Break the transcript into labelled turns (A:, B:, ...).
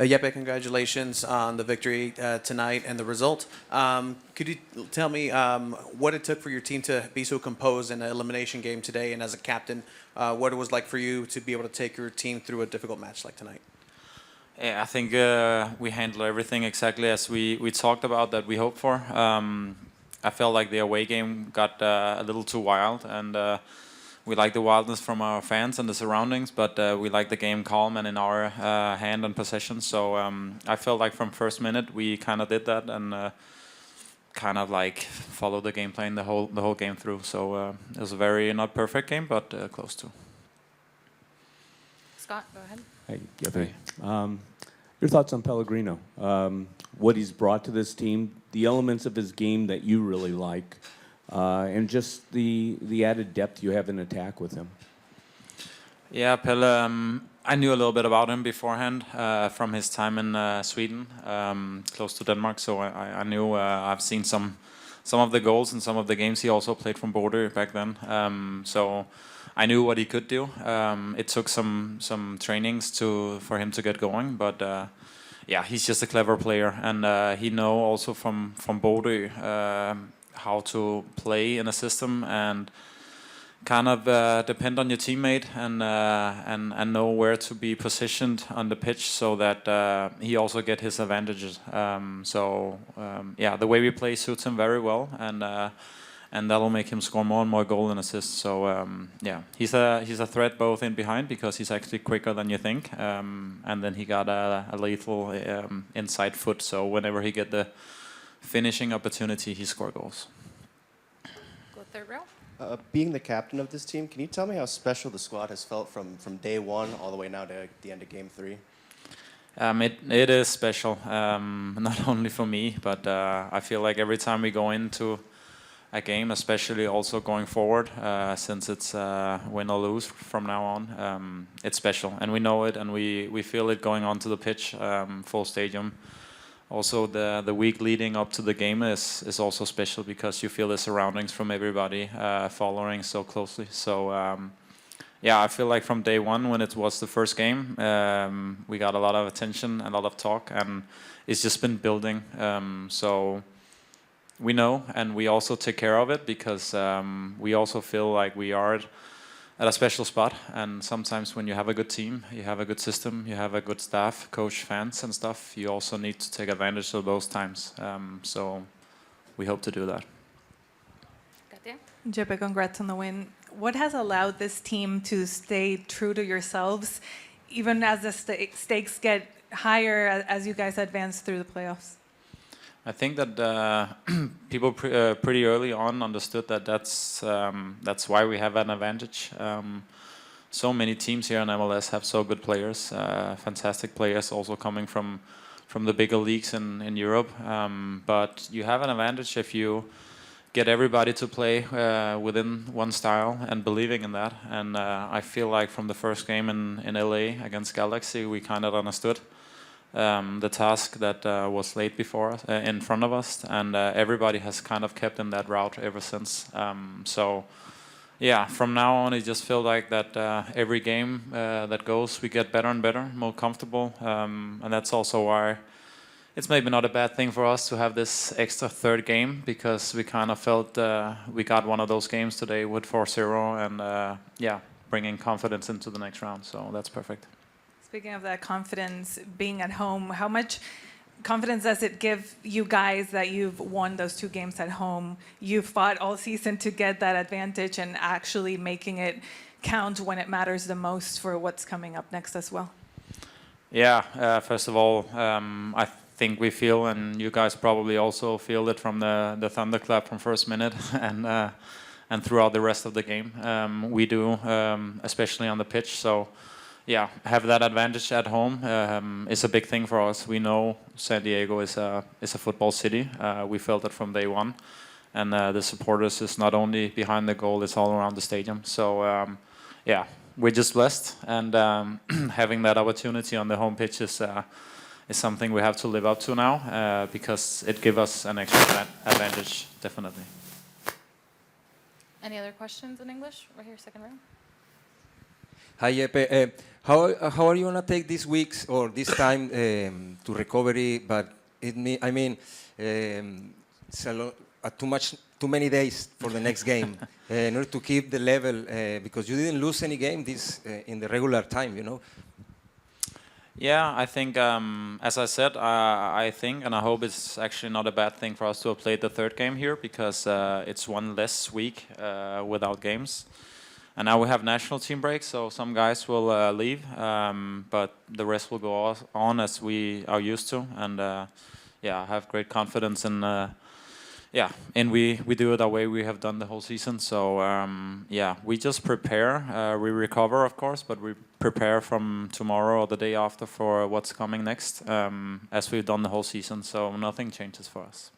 A: Jeppe, congratulations on the victory tonight and the result. Could you tell me what it took for your team to be so composed in an elimination game today, and as a captain, what it was like for you to be able to take your team through a difficult match like tonight?
B: Yeah, I think we handled everything exactly as we talked about that we hoped for. I felt like the away game got a little too wild, and we like the wildness from our fans and the surroundings, but we like the game calm and in our hand and possession. So I felt like from first minute we kind of did that and kind of like followed the game plan the whole game through. So it was a very not perfect game, but close to.
C: Scott, go ahead.
D: Hey, Jeppe. Your thoughts on Pellegrino? What he's brought to this team, the elements of his game that you really like, and just the added depth you have in attack with him.
B: Yeah, Pelle, I knew a little bit about him beforehand from his time in Sweden, close to Denmark. So I knew I've seen some of the goals and some of the games. He also played from Bordeaux back then. So I knew what he could do. It took some trainings for him to get going, but yeah, he's just a clever player, and he know also from Bordeaux how to play in a system and kind of depend on your teammate and know where to be positioned on the pitch so that he also get his advantages. Yeah, the way we play suits him very well, and that'll make him score more and more goals and assists. So yeah, he's a threat both in behind because he's actually quicker than you think, and then he got a lethal inside foot. So whenever he get the finishing opportunity, he score goals.
C: Go third row.
E: Being the captain of this team, can you tell me how special the squad has felt from day one all the way now to the end of game 3?
B: It is special, not only for me, but I feel like every time we go into a game, especially also going forward, since it's win or lose from now on, it's special, and we know it, and we feel it going onto the pitch, full stadium. Also, the week leading up to the game is also special because you feel the surroundings from everybody following so closely. So yeah, I feel like from day one when it was the first game, we got a lot of attention, a lot of talk, and it's just been building. So we know, and we also take care of it because we also feel like we are at a special spot. And sometimes when you have a good team, you have a good system, you have a good staff, coach, fans and stuff, you also need to take advantage of those times. So we hope to do that.
F: Jeppe, congrats on the win. What has allowed this team to stay true to yourselves, even as the stakes get higher as you guys advance through the playoffs?
B: I think that people pretty early on understood that that's why we have an advantage. So many teams here in MLS have so good players, fantastic players, also coming from the bigger leagues in Europe. But you have an advantage if you get everybody to play within one style and believing in that. And I feel like from the first game in LA against Galaxy, we kind of understood the task that was laid before us, in front of us, and everybody has kind of kept in that route ever since. So yeah, from now on it just feels like that every game that goes we get better and better, more comfortable, and that's also why it's maybe not a bad thing for us to have this extra third game, because we kind of felt we got one of those games today with 4-0 and yeah, bringing confidence into the next round, so that's perfect.
F: Speaking of that confidence, being at home, how much confidence does it give you guys that you've won those 2 games at home? You've fought all season to get that advantage and actually making it count when it matters the most for what's coming up next as well.
B: Yeah, first of all, I think we feel, and you guys probably also feel it from the thunderclap from first minute and throughout the rest of the game. We do, especially on the pitch. So yeah, have that advantage at home is a big thing for us. We know San Diego is a football city. We felt it from day one, and the supporters is not only behind the goal; it's all around the stadium. So yeah, we're just blessed, and having that opportunity on the home pitch is something we have to live up to now because it gives us an extra advantage, definitely.
C: Any other questions in English? Right here, second row.
G: Hi, Jeppe. How are you gonna take these weeks or this time to recovery? But I mean, it's too many days for the next game in order to keep the level because you didn't lose any game this in the regular time, you know.
B: Yeah, I think, as I said, I think and I hope it's actually not a bad thing for us to have played the third game here because it's one less week without games. And now we have national team breaks, so some guys will leave, but the rest will go on as we are used to. And yeah, I have great confidence in we do it the way we have done the whole season. So yeah, we just prepare. We recover, of course, but we prepare from tomorrow or the day after for what's coming next, as we've done the whole season. So nothing changes for us.